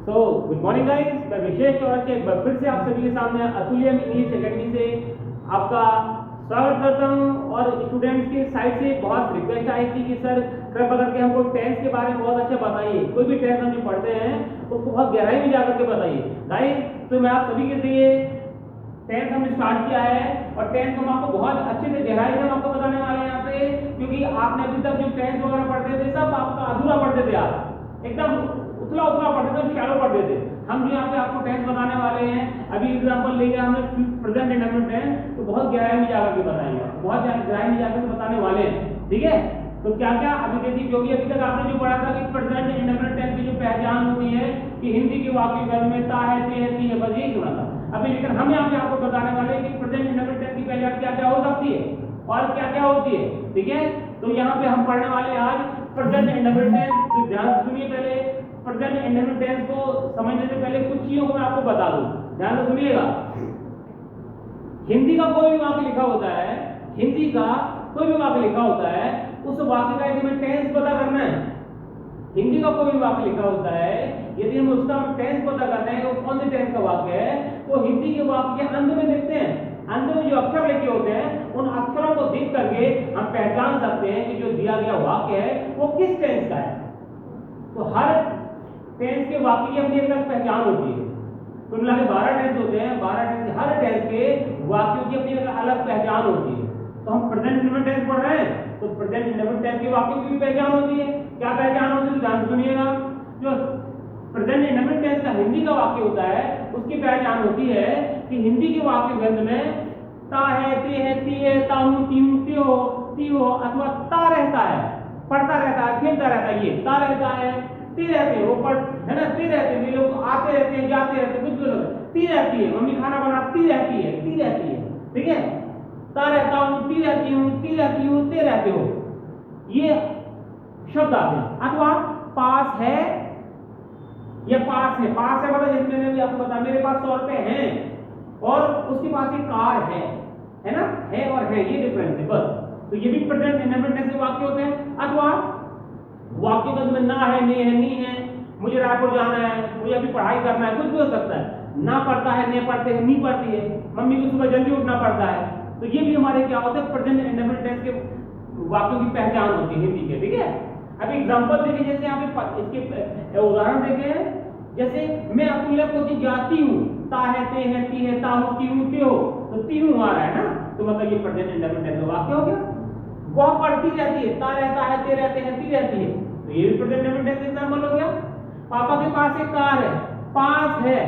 Good morning guys, मैं विशेष और अच्छे एक बार फिर से आप सभी के सामने अतुल्यम इंग्लिश एकेडमी से आपका स्वागत करता हूं। और स्टूडेंट्स के साइड से बहुत रिक्वेस्ट आई थी कि सर कृपया करके हमको टेंस के बारे में बहुत अच्छा बताइए, कोई भी टेंस हम जो पढ़ते हैं उसको बहुत गहराई में जाकर के बताइए गाइस। तो मैं आप सभी के लिए टेंस हमने स्टार्ट किया है और टेंस हम आपको बहुत अच्छे से गहराई से हम आपको बताने वाले हैं यहाँ पे, क्योंकि आपने अभी तक जो टेंस वगैरह पढ़ते थे सब आपका अधूरा पढ़ते थे, आप एकदम उतला उतला पढ़ते थे, शैलो पढ़ते थे। हम जो यहाँ पे आपको टेंस बताने वाले हैं, अभी एग्जांपल लेके हमने प्रेजेंट इंडेफिनिट टेंस तो बहुत गहराई में जाकर के बताएंगे, बहुत गहराई में जाकर के बताने वाले हैं, ठीक है। तो क्या क्या अभी देखिए, क्योंकि अभी तक आपने जो पढ़ा था कि प्रेजेंट इंडेफिनिट टेंस की जो पहचान होती है कि हिंदी के वाक्य गण में ता है, ते है, ती है, बस यही सुना था। अभी लेकिन हम यहाँ पे आपको बताने वाले हैं कि प्रेजेंट इंडेफिनिट टेंस की पहचान क्या क्या हो सकती है और क्या क्या होती है, ठीक है। तो यहाँ पे हम पढ़ने वाले हैं आज प्रेजेंट इंडेफिनिट टेंस। तो ध्यान से सुनिए, पहले प्रेजेंट इंडेफिनिट टेंस को समझने से पहले कुछ चीजों को मैं आपको बता दूं, ध्यान से सुनिएगा। हिंदी का कोई भी वाक्य लिखा होता है, हिंदी का कोई भी वाक्य लिखा होता है, उस वाक्य का यदि हमें टेंस पता करना है, हिंदी का कोई भी वाक्य लिखा होता है, यदि हम उसका टेंस पता करना है वो कौन से टेंस का वाक्य है, तो हिंदी के वाक्य के अंत में देखते हैं, अंत में जो अक्षर लिखे होते हैं उन अक्षरों को देख करके हम पहचान सकते हैं कि जो दिया गया वाक्य है वो किस टेंस का है। तो हर टेंस के वाक्य की अपनी एक अलग पहचान होती है। कुल मिला के 12 टेंस होते हैं, 12 टेंस, हर टेंस के वाक्यों की अपनी अलग पहचान होती है। तो हम प्रेजेंट इंडेफिनिट टेंस पढ़ रहे हैं, तो प्रेजेंट इंडेफिनिट टेंस के वाक्यों की भी पहचान होती है। क्या पहचान होती है, ध्यान सुनिएगा। जो प्रेजेंट इंडेफिनिट टेंस का हिंदी का वाक्य होता है उसकी पहचान होती है कि हिंदी के वाक्य गंध में ता है, ते है, ती है, ताहू, तीहू, त्यो, तीहो अथवा ता रहता है, पढ़ता रहता है, खेलता रहता है, ये ता रहता है, ती रहते हैं, वो पढ़ है ना, ती रहते हैं, लोग आते रहते हैं, जाते रहते हैं, कुछ भी लोग ती रहती है, मम्मी खाना बनाती रहती है, ती रहती है, ठीक है। ता रहता हूँ, ती रहती हूँ, ती रहती हूँ, ते रहते हो, ये शब्द आते हैं। अथवा पास है, ये पास है, पास है मतलब जैसे मैंने भी आपको बताया मेरे पास 100 रुपए हैं और उसके पास एक कार है ना, है और है, ये डिफरेंस है बस। तो ये भी प्रेजेंट इंडेफिनिट टेंस के वाक्य होते हैं। अथवा वाक्य का में ना है, ने है, नी है, मुझे रायपुर जाना है, मुझे अभी पढ़ाई करना है, कुछ भी हो सकता है। ना पढ़ता है, ने पढ़ते हैं, नी पढ़ती है, मम्मी को सुबह जल्दी उठना पड़ता है। तो ये भी हमारे क्या होते हैं, प्रेजेंट इंडेफिनिट टेंस के वाक्यों की पहचान होती है हिंदी के, ठीक है। अभी एग्जांपल देखिए, जैसे यहाँ पे इसके उदाहरण देखें, जैसे मैं अतुल्य को जाती हूँ, ता है, ते है, ती है, ताहू, तीहू, त्यो, तो तीहू आ रहा है ना, तो मतलब ये प्रेजेंट इंडेफिनिट टेंस का वाक्य हो गया। वह पढ़ती रहती है, ता रहता है, ते रहते हैं, ती रहती है, तो ये भी प्रेजेंट इंडेफिनिट टेंस एग्जांपल हो गया। पापा के पास एक कार है, पास है,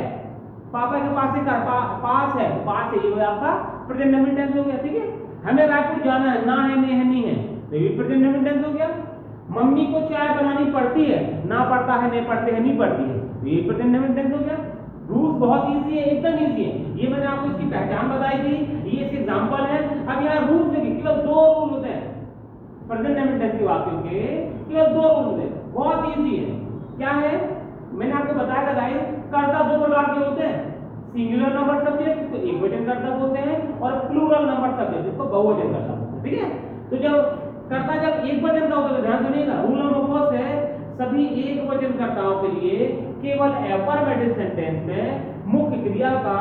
पापा के पास एक कार, पास है, पास है, ये आपका प्रेजेंट इंडेफिनिट टेंस हो गया, ठीक है। हमें रायपुर जाना है, ना है, ने है, नी है, तो ये प्रेजेंट इंडेफिनिट टेंस हो गया। मम्मी को चाय बनानी पड़ती है, ना पड़ता है, ने पढ़ते हैं, नहीं पढ़ती है, तो ये प्रेजेंट इंडेफिनिट टेंस हो गया। रूल्स बहुत इजी है, एकदम इजी है, ये मैंने आपको इसकी पहचान बताई थी, ये इसके एग्जांपल है। अब यहाँ रूल्स देखिए, केवल 2 रूल होते हैं प्रेजेंट इंडेफिनिट टेंस के वाक्यों के, केवल 2 रूल है, बहुत इजी है। क्या है, मैंने आपको बताया था गाइस, कर्ता 2 प्रकार के होते हैं, सिंगुलर नंबर सब्जेक्ट जिसको एकवचन कर्ता बोलते हैं और प्लूरल नंबर सब्जेक्ट जिसको बहुवचन कर्ता बोलते हैं, ठीक है। तो जब कर्ता जब एक वचन का होता है, ध्यान सुनिएगा, रूल नंबर फर्स्ट है, सभी एक वचन कर्ताओं के लिए केवल अफर्मेटिव सेंटेंस में मुख्य क्रिया का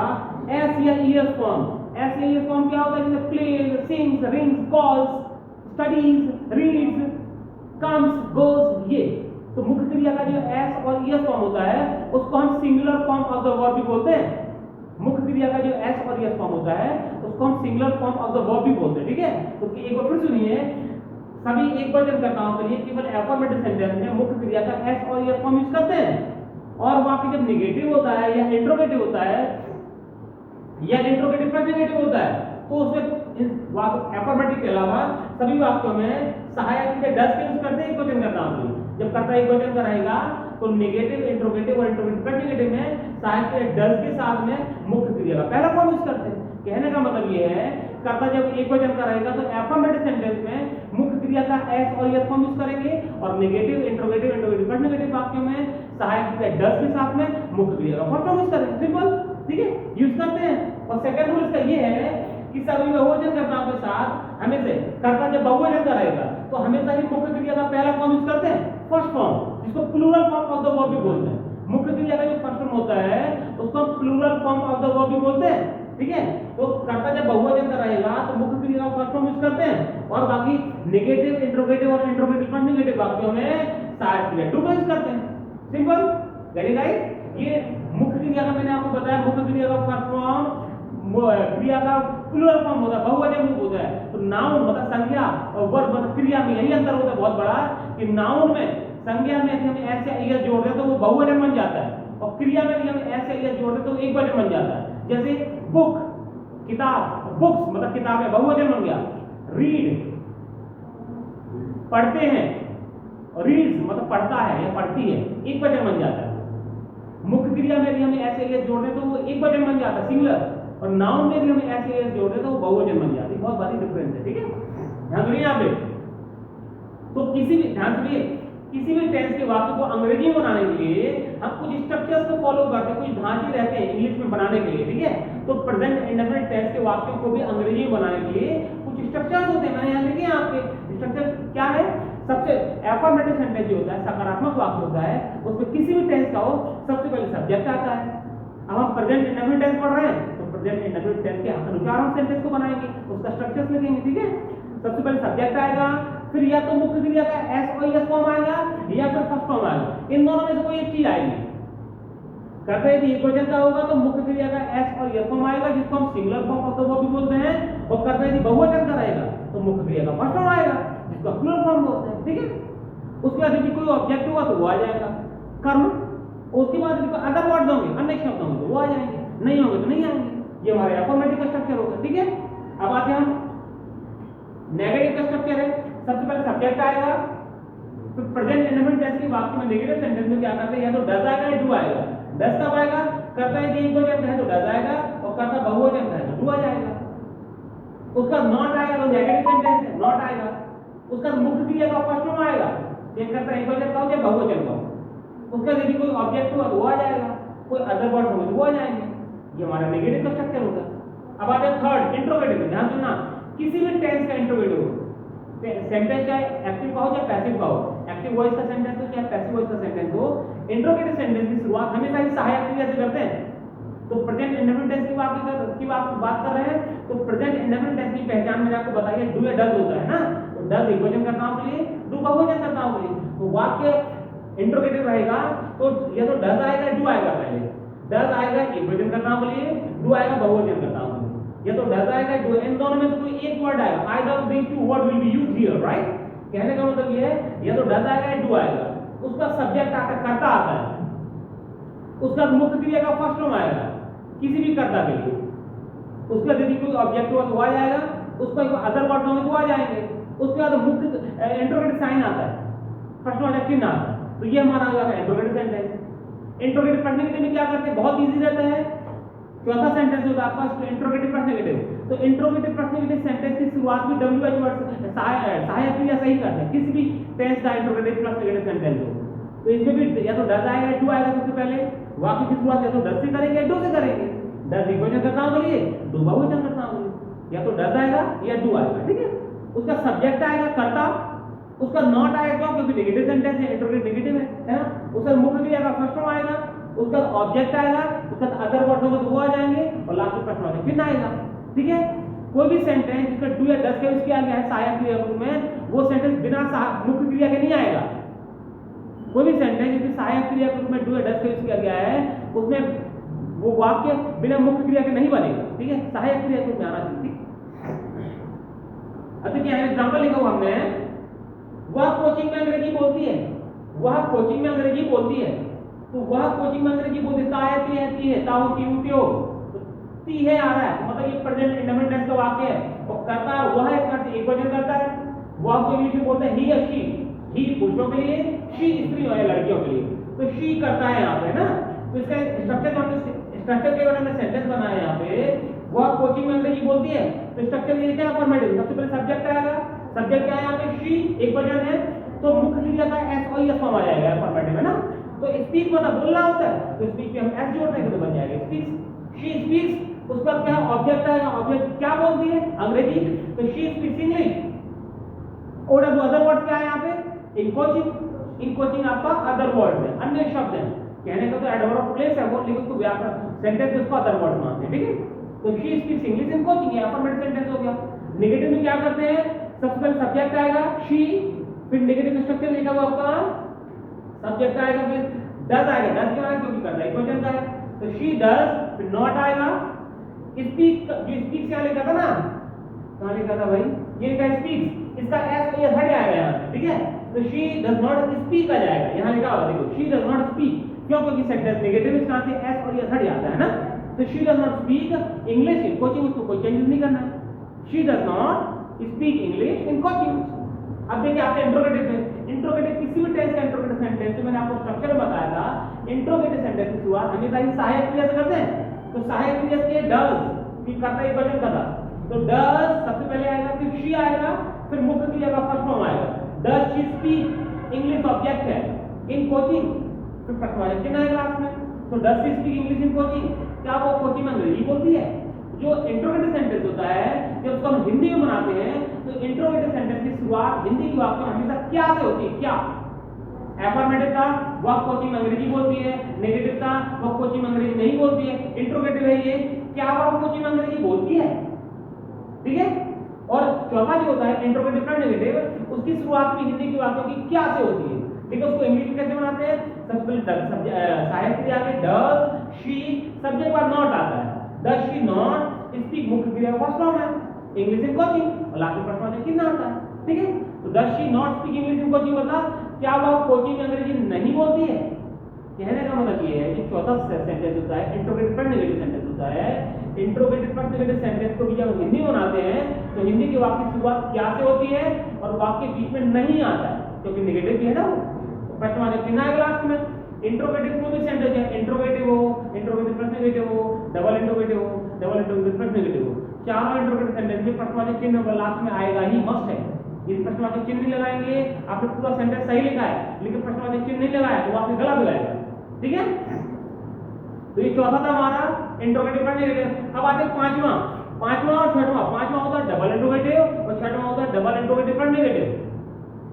एस या ईएस फॉर्म, एस या ईएस फॉर्म क्या होता है, जैसे plays, sings, rings, calls, studies, reads, comes, goes, ये तो मुख्य क्रिया का जो एस और ईएस फॉर्म होता है उसको हम singular form of the verb भी बोलते हैं। मुख्य क्रिया का जो एस और ईएस फॉर्म होता है उसको हम singular form of the verb भी बोलते हैं, ठीक है। तो एक बार फिर सुनिए, सभी एक वचन कर्ताओं के लिए केवल अफर्मेटिव सेंटेंस में मुख्य क्रिया का एस और ईएस फॉर्म यूज करते हैं। और वाक्य जब नेगेटिव होता है या इंट्रोगेटिव होता है या इंट्रोगेटिव प्रेजेंटेटिव होता है तो उसमें वाक्य अफर्मेटिव के अलावा सभी वाक्यों में सहायक के डस के यूज करते हैं एक वचन कर्ताओं के लिए। जब कर्ता एक वचन कराएगा तो नेगेटिव, इंट्रोगेटिव और इंट्रोगेटिव प्रेजेंटेटिव में सहायक के डस के साथ में मुख्य क्रिया का पहला फॉर्म यूज करते हैं। कहने का मतलब ये है, कर्ता जब एक वचन कराएगा तो अफर्मेटिव सेंटेंस में मुख्य क्रिया का एस और एस फॉर्म यूज करेंगे और नेगेटिव, इंट्रोगेटिव, इंट्रोगेटिव प्रेजेंटेटिव वाक्यों में सहायक के डस के साथ में मुख्य क्रिया का फर्स्ट फॉर्म यूज करेंगे, सिंपल, ठीक है, यूज करते हैं। और सेकंड रूल इसका ये है कि सभी बहुवचन कर्ताओं के साथ हमेशा कर्ता जब बहुवचन करेगा तो हमेशा ही मुख्य क्रिया का पहला फॉर्म यूज करते हैं, फर्स्ट फॉर्म, जिसको plural form of the verb भी बोलते हैं। मुख्य क्रिया का जो फर्स्ट फॉर्म होता है उसको हम plural form of the verb भी बोलते हैं, ठीक है। तो कर्ता जब बहुवचन का रहेगा तो मुख्य क्रिया का फर्स्ट फॉर्म यूज करते हैं, और बाकी नेगेटिव, इंट्रोगेटिव और इंट्रोगेटिव पर नेगेटिव वाक्यों में सहायक क्रिया टू यूज करते हैं। Simple, very guys. ये मुख्य क्रिया का मैंने आपको बताया, मुख्य क्रिया का फर्स्ट फॉर्म क्रिया का प्लूरल फॉर्म होता है, बहुवचन रूप होता है। तो नाउन मतलब संज्ञा और वर्ब मतलब क्रिया में यही अंतर होता है बहुत बड़ा, कि नाउन में संज्ञा में यदि हम एस या ईएस जोड़ दें तो वो बहुवचन बन जाता है, और क्रिया में यदि हम एस या ईएस जोड़ दें तो एक वचन बन जाता है। जैसे बुक, किताब, बुक्स मतलब किताबें बहुवचन बन गया। रीड पढ़ते हैं, रीड्स मतलब पढ़ता है या पढ़ती है, एक वचन बन जाता है। मुख्य क्रिया में यदि हम एस या ईएस जोड़ दें तो वो एक वचन बन जाता है सिंगुलर, और नाउन में यदि हम एस या ईएस जोड़ दें तो वो बहुवचन बन जाती है। बहुत बड़ी डिफरेंस है, ठीक है। ध्यान दीजिए यहाँ पे। तो किसी भी ध्यान दीजिए, किसी भी टेंस के वाक्य को अंग्रेजी में बनाने के लिए हम कुछ स्ट्रक्चर्स को फॉलो करते हैं, कुछ ढांचे रहते हैं इंग्लिश में बनाने के लिए, ठीक है। तो प्रेजेंट इंडेफिनिट टेंस के वाक्यों को भी अंग्रेजी में बनाने के लिए कुछ स्ट्रक्चर्स होते हैं। मैंने यहाँ लिखे हैं आपके स्ट्रक्चर क्या है। सबसे एफर्मेटिव सेंटेंस जो होता है, सकारात्मक वाक्य होता है, उसमें किसी भी टेंस का हो सबसे पहले सब्जेक्ट आता है। अब हम प्रेजेंट इंडेफिनिट टेंस पढ़ रहे हैं तो प्रेजेंट इंडेफिनिट टेंस के अनुसार हम सेंटेंस को बनाएंगे, उसका स्ट्रक्चर्स लिखेंगे, ठीक है। सबसे पहले सब्जेक्ट आएगा, फिर या तो मुख्य क्रिया का एस और एस फॉर्म आएगा या फिर फर्स्ट फॉर्म आएगा। इन दोनों में से कोई एक चीज आएगी। कहते हैं कि एकवचन का होगा तो मुख्य क्रिया का एस और एस फॉर्म आएगा, जिसको हम singular form of the verb भी बोलते हैं। और कहते हैं कि बहुवचन का रहेगा तो मुख्य क्रिया का फर्स्ट फॉर्म आएगा, जिसको प्लूरल फॉर्म बोलते हैं, ठीक है। उसके बाद यदि कोई ऑब्जेक्ट हुआ तो वो आ जाएगा कर्म, उसके बाद यदि अदर वर्ड्स होंगे, अन्य शब्द होंगे तो वो आ जाएंगे, नहीं होंगे तो नहीं आएंगे। ये हमारे अफर्मेटिव का स्ट्रक्चर होगा, ठीक है। अब आते हैं हम नेगेटिव का स्ट्रक्चर है। सबसे पहले सब्जेक्ट आएगा, फिर प्रेजेंट इंडेफिनिट टेंस के वाक्य में नेगेटिव सेंटेंस में क्या करते हैं, या तो डज आएगा या डू आएगा। डज कब आएगा, करता है कि एकवचन है तो डज आएगा, और करता बहुवचन है तो डू आ जाएगा। उसका नॉट आएगा तो नेगेटिव सेंटेंस है, नॉट आएगा। उसका मुख्य क्रिया का फर्स्ट फॉर्म आएगा, ये करता है एकवचन का हो या बहुवचन का हो। उसका यदि कोई ऑब्जेक्ट हुआ तो वो आ जाएगा, कोई अदर वर्ड होंगे तो वो आ जाएंगे। ये हमारा नेगेटिव का स्ट्रक्चर होगा। अब आते हैं थर्ड, इंट्रोगेटिव। ध्यान सुनना, किसी भी टेंस का इंट्रोगेटिव हो, सेंटेंस चाहे एक्टिव का हो चाहे पैसिव का हो, एक्टिव वॉइस का सेंटेंस हो चाहे पैसिव वॉइस का सेंटेंस हो, इंट्रोगेटिव सेंटेंस की शुरुआत हमेशा ही सहायक क्रिया से करते हैं। तो प्रेजेंट इंडेफिनिट टेंस की बात कर रहे हैं, तो प्रेजेंट इंडेफिनिट टेंस की पहचान मैंने आपको बताई है, डू या डज होता है ना। तो डज एकवचन कर्ताओं के लिए, डू बहुवचन कर्ताओं के लिए। तो वाक्य इंट्रोगेटिव रहेगा तो या तो डज आएगा डू आएगा। पहले डज आएगा एकवचन कर्ताओं के लिए, डू आएगा बहुवचन कर्ताओं के लिए। या तो डज आएगा डू, इन दोनों में से कोई एक वर्ड आएगा। Either of these two word will be used here, right. कहने का मतलब ये है या तो डज आएगा या डू आएगा। उसका सब्जेक्ट आता कर्ता आता है, उसका मुख्य क्रिया का फर्स्ट फॉर्म आएगा किसी भी कर्ता के लिए। उसका यदि कोई ऑब्जेक्ट हुआ तो आ जाएगा, उसका अदर वर्ड होंगे तो आ जाएंगे। उसके बाद मुख्य इंट्रोगेटिव साइन आता है, प्रश्न वाचक चिन्ह आता है। तो ये हमारा हो जाएगा इंट्रोगेटिव सेंटेंस। इंट्रोगेटिव प्रश्न के लिए क्या करते हैं, बहुत इजी रहता है। चौथा सेंटेंस होता है आपका इंट्रोगेटिव प्रश्न नेगेटिव। तो इंट्रोगेटिव प्रश्न नेगेटिव सेंटेंस की शुरुआत में डब्ल्यूएच वर्ड सहायक क्रिया से ही करते हैं, किसी भी टेंस का इंट्रोगेटिव प्लस नेगेटिव सेंटेंस हो। तो इसमें भी या तो डज आएगा या डू आएगा। सबसे पहले वाक्य की शुरुआत या तो डज से करेंगे या डू से करेंगे। डज एकवचन कर्ताओं के लिए, डू बहुवचन कर्ताओं के लिए। या तो डज आएगा या डू आएगा, ठीक है। उसका सब्जेक्ट आएगा कर्ता, उसका नॉट आएगा क्योंकि नेगेटिव सेंटेंस है, इंट्रोगेटिव नेगेटिव है ना। उसका मुख्य क्रिया का फर्स्ट फॉर्म आएगा, उसका ऑब्जेक्ट आएगा, उसका अदर वर्ड होगा तो वो आ जाएंगे, और लास्ट में प्रश्नवाचक चिन्ह आएगा, ठीक है। कोई भी सेंटेंस जिसका डू या डज के उसके आगे है सहायक क्रिया रूप में, वो सेंटेंस बिना मुख्य क्रिया के नहीं आएगा। कोई भी सेंटेंस जिसमें सहायक क्रिया के रूप में डू या डज के उसके आगे है, उसमें वो वाक्य बिना मुख्य क्रिया के नहीं बनेगा, ठीक है। सहायक क्रिया के रूप में आना चाहिए, ठीक। अब देखिए एग्जांपल लिखा हुआ हमने, वह कोचिंग में अंग्रेजी बोलती है, वह कोचिंग में अंग्रेजी बोलती है। तो वह कोचिंग में अंग्रेजी बोलती है, ती है, ताऊ टीऊ त्यो, ती है आ रहा है, मतलब ये प्रेजेंट इंडेफिनिट टेंस का वाक्य है। और करता वह इसका एकवचन करता है, वह को इंग्लिश में बोलते हैं ही या शी। ही पुरुषों के लिए, शी स्त्रियों या लड़कियों के लिए। तो शी करता है यहाँ पे ना। तो इसका स्ट्रक्चर के बारे में सेंटेंस बना है यहाँ पे, वह कोचिंग में अंग्रेजी बोलती है। तो स्ट्रक्चर ये क्या अफर्मेटिव, सबसे पहले सब्जेक्ट आएगा, सब्जेक्ट क्या है यहाँ पे शी, एकवचन है, तो मुख्य क्रिया का एस और एस फॉर्म आ जाएगा अफर्मेटिव, है ना। तो स्पीक मतलब बोलना होता है, तो स्पीक पे हम एस जोड़ देंगे तो बन जाएगा स्पीक्स। शी स्पीक्स, उसका क्या ऑब्जेक्ट आएगा, ऑब्जेक्ट क्या बोलती है, अंग्रेजी, तो शी स्पीक्स इंग्लिश। और अदर वर्ड क्या है यहाँ पे, इन कोचिंग, इन कोचिंग आपका अदर वर्ड है, अन्य शब्द है। कहने का तो एडवर्ब ऑफ प्लेस है वो, लेकिन उसको व्याकरण सेंटेंस में उसको अदर वर्ड्स मानते हैं, ठीक है। तो she speaks English in coaching, ये अफर्मेटिव सेंटेंस हो गया। नेगेटिव में क्या करते हैं, सबसे पहले सब्जेक्ट आएगा शी, फिर नेगेटिव स्ट्रक्चर लिखा हुआ आपका सब्जेक्ट आएगा, फिर डज आएगा, डज क्यों आएगा क्योंकि करना इक्वेशन का है, तो शी डज, फिर नॉट आएगा, स्पीक, जो स्पीक से लिखा था ना, कहां लिखा था भाई, ये लिखा है स्पीक्स, इसका एस तो ये हट जाएगा यहां से, ठीक है। तो शी डज नॉट स्पीक आ जाएगा, यहां लिखा हुआ देखो शी डज नॉट स्पीक, क्यों, क्योंकि सेंटेंस नेगेटिव इसका से एस और ये हट जाता है ना। तो she does not speak English in coaching, उसको कोई चेंजेस नहीं करना है, she does not speak English in coaching. अब देखिए आपके इंट्रोगेटिव में, इंट्रोगेटिव किसी भी टेंस का इंट्रोगेटिव सेंटेंस, मैंने आपको स्ट्रक्चर में बताया था, इंट्रोगेटिव सेंटेंस की शुरुआत हमेशा ही सहायक क्रिया से करते हैं। तो सहायक क्रिया से डज की करता है वचन का था, तो डज सबसे पहले आएगा, फिर शी आएगा, फिर मुख्य क्रिया का फर्स्ट फॉर्म आएगा, does she speak, English object है, इन कोचिंग, फिर प्रश्नवाचक चिन्ह आएगा लास्ट में। तो does she speak English in coaching, क्या वो कोचिंग में अंग्रेजी बोलती है। जो इंट्रोगेटिव सेंटेंस होता है, जब उसको हम हिंदी में बनाते हैं, तो इंट्रोगेटिव सेंटेंस की शुरुआत हिंदी के वाक्य में हमेशा क्या से होती है, क्या। एफर्मेटिव था वह कोचिंग में अंग्रेजी बोलती है, नेगेटिव था वह कोचिंग में अंग्रेजी नहीं बोलती है, इंट्रोगेटिव है ये, क्या वह कोचिंग में अंग्रेजी बोलती है, ठीक है। और चौथा जो होता है इंट्रोगेटिव का नेगेटिव, उसकी शुरुआत भी हिंदी के वाक्यों की क्या से होती है, ठीक है। उसको इंग्लिश में कैसे बनाते हैं, सबसे पहले सहायक क्रिया आगे डज शी, सब्जेक्ट बाद नॉट आता है, डज शी नॉट स्पीक मुख्य क्रिया का फर्स्ट फॉर्म है, इंग्लिश इन कोचिंग, और लास्ट में प्रश्नवाचक चिन्ह आता है, ठीक है। तो does she not speak English in coaching बता, क्या वह कोचिंग में अंग्रेजी नहीं बोलती है। कहने का मतलब ये है कि चौथा सेंटेंस होता है इंट्रोगेटिव पर नेगेटिव सेंटेंस होता है। इंट्रोगेटिव पर नेगेटिव सेंटेंस को भी जब हिंदी में बनाते हैं, तो हिंदी के वाक्य की शुरुआत क्या से होती है, और वाक्य बीच में नहीं आता है, क्योंकि नेगेटिव भी है ना वो। तो प्रश्नवाचक चिन्ह आएगा लास्ट में। इंट्रोगेटिव कोई भी सेंटेंस है, इंट्रोगेटिव हो, इंट्रोगेटिव प्लस नेगेटिव हो, डबल इंट्रोगेटिव हो, डबल इंट्रोगेटिव प्लस नेगेटिव हो, चारों इंट्रोगेटिव सेंटेंस में प्रश्नवाचक चिन्ह लास्ट में आएगा ही, मस्ट है। यदि प्रश्नवाचक चिन्ह नहीं लगाएंगे, आपने पूरा सेंटेंस सही लिखा है लेकिन प्रश्नवाचक चिन्ह नहीं लगाया तो आपने गलत लगाएगा, ठीक है। तो ये चौथा था हमारा इंट्रोगेटिव पर नेगेटिव। अब आते हैं पांचवा और छठवां। पांचवा होता है डबल इंट्रोगेटिव और छठवां होता है डबल इंट्रोगेटिव पर नेगेटिव।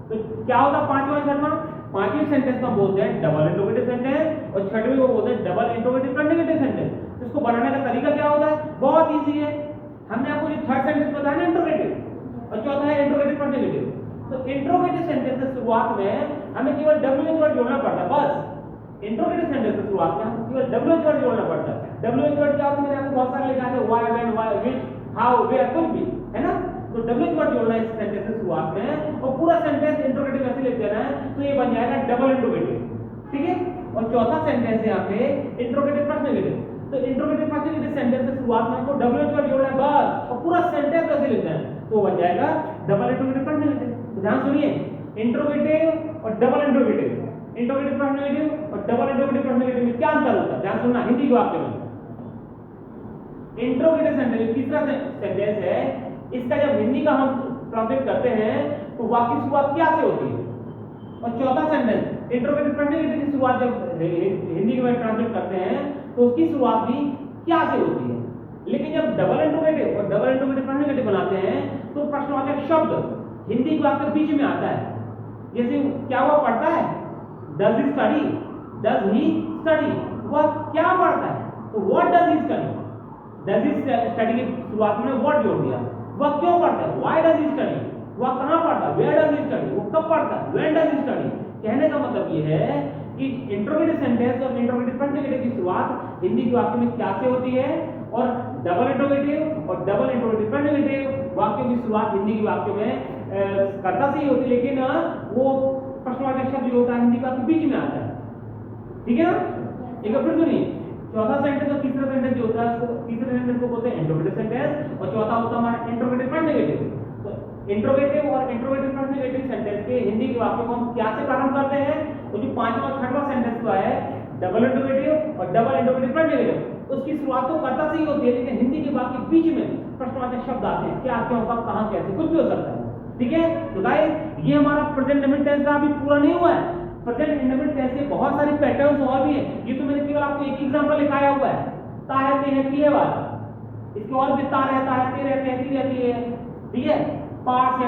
तो क्या होता है पांचवा और छठवां, पांचवें सेंटेंस को बोलते हैं डबल इंट्रोगेटिव सेंटेंस और छठवें को बोलते हैं डबल इंट्रोगेटिव पर नेगेटिव सेंटेंस। इसको बनाने का तरीका क्या होता है, बहुत इजी है। हमने आपको जो थर्ड सेंटेंस बताया ना इंट्रोगेटिव, और चौथा है इंट्रोगेटिव पर नेगेटिव। तो इंट्रोगेटिव सेंटेंस की शुरुआत में हमें केवल डब्ल्यूएच वर्ड जोड़ना पड़ता है, बस। इंट्रोगेटिव सेंटेंस की शुरुआत में हमको केवल डब्ल्यूएच वर्ड जोड़ना पड़ता है। डब्ल्यूएच वर्ड क्या होता है, मैंने आपको बहुत सारे लिखा है, why, when, why, which, how, where, कुछ भी, है ना। तो डब्ल्यूएच वर्ड जोड़ना है इस सेंटेंस की शुरुआत में, और पूरा सेंटेंस इंट्रोगेटिव ऐसे लिख देना है, तो ये बन जाएगा डबल इंट्रोगेटिव, ठीक है। और चौथा सेंटेंस है यहाँ पे इंट्रोगेटिव प्लस नेगेटिव। तो इंट्रोगेटिव प्लस नेगेटिव सेंटेंस की शुरुआत में हमको डब्ल्यूएच वर्ड जोड़ना है बस, और पूरा सेंटेंस ऐसे लिख देना है, तो बन जाएगा डबल इंट्रोगेटिव प्लस नेगेटिव। तो ध्यान सुनिए, इंट्रोगेटिव और double interrogative, interrogative plus negative और डबल इंट्रोगेटिव प्लस नेगेटिव में क्या अंतर होता है, ध्यान सुनना हिंदी के वाक्य में। इंट्रोगेटिव सेंटेंस तीसरा सेंटेंस है, इसका जब हिंदी का हम ट्रांसलेट करते हैं तो वाक्य की शुरुआत क्या से होती है। और चौथा सेंटेंस इंट्रोगेटिव प्लस नेगेटिव की शुरुआत जब हिंदी में ट्रांसलेट करते हैं तो उसकी शुरुआत भी क्या से होती है। लेकिन जब डबल इंट्रोगेटिव और डबल इंट्रोगेटिव प्लस नेगेटिव बनाते हैं तो प्रश्नवाचक शब्द हिंदी के वाक्य बीच में आता है। जैसे क्या वो पढ़ता है, does he study, does he study, वह क्या पढ़ता है, तो what does he study. Does he study की शुरुआत में व्हाट जोड़ दिया, वह क्यों पढ़ता है, व्हाई डज ही स्टडी, वह कहां पढ़ता है, वेयर डज ही स्टडी, वो कब पढ़ता है, व्हेन डज ही स्टडी। कहने का मतलब ये है कि इंट्रोगेटिव सेंटेंस और इंट्रोगेटिव प्लस नेगेटिव की शुरुआत हिंदी के वाक्य में क्या से होती है, और डबल इंट्रोगेटिव और डबल इंट्रोगेटिव प्लस नेगेटिव वाक्यों की शुरुआत हिंदी के वाक्य में कर्ता से ही होती है, लेकिन वो प्रश्नवाचक शब्द जो होता है हिंदी का बीच में आता है, ठीक है ना। एक बार फिर सुनिए, चौथा सेंटेंस और तीसरा सेंटेंस जो होता है उसको, तीसरे सेंटेंस को बोलते हैं इंट्रोगेटिव सेंटेंस और चौथा होता है हमारा इंट्रोगेटिव प्लस नेगेटिव। तो इंट्रोगेटिव और इंट्रोगेटिव प्लस नेगेटिव सेंटेंस के हिंदी के वाक्यों को हम क्या से प्रारंभ करते हैं, तो जो पांचवा और छठवां सेंटेंस जो है डबल इंट्रोगेटिव और डबल इंट्रोगेटिव प्लस नेगेटिव, उसकी शुरुआत तो कर्ता से ही होती है, लेकिन हिंदी के वाक्य बीच में प्रश्नवाचक शब्द आते हैं, क्या क्यों कब कहां कैसे, कुछ भी हो सकता है, ठीक है। तो गाइस ये हमारा प्रेजेंट इंडेफिनिट टेंस का अभी पूरा नहीं हुआ है। प्रेजेंट इंडेफिनिट टेंस के बहुत सारे पैटर्न्स और भी है, ये तो मैंने केवल आपको एक एग्जांपल लिखाया हुआ है, ता है, ते है, ती है वाला। इसके और भी ता रहता है, ते रहते हैं, ती रहती है, ठीक है। पास है,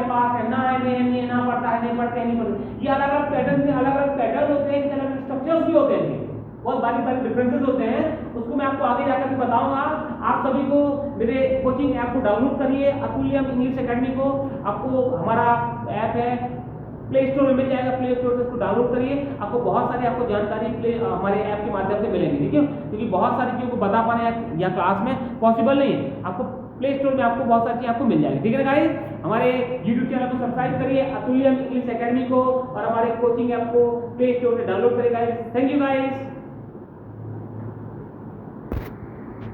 ना है, नहीं है, ना पढ़ता है, नहीं पढ़ते, नहीं पढ़ते। ये अलग अलग पैटर्न में अलग अलग पैटर्न होते हैं, अलग अलग स्ट्रक्चर्स भी होते हैं, बहुत सारी सारी डिफरेंसेस होते हैं उसको मैं आपको आगे जाकर भी बताऊंगा। आप सभी को मेरे कोचिंग ऐप को डाउनलोड करिए, अतुल्यम इंग्लिश एकेडमी को। आपको हमारा ऐप है प्ले स्टोर में मिल जाएगा, प्ले स्टोर से इसको डाउनलोड करिए। आपको बहुत सारी आपको जानकारी हमारे ऐप के माध्यम से मिलेगी, ठीक है, क्योंकि बहुत सारी चीजों को बता पाना या क्लास में पॉसिबल नहीं है। आपको प्ले स्टोर में आपको बहुत सारी चीजें आपको मिल जाएगी, ठीक है गाइस। हमारे यूट्यूब चैनल को सब्सक्राइब करिए अतुल्यम इंग्लिश एकेडमी को, और हमारे कोचिंग ऐप को प्ले स्टोर से डाउनलोड करिए गाइस। Thank you guys.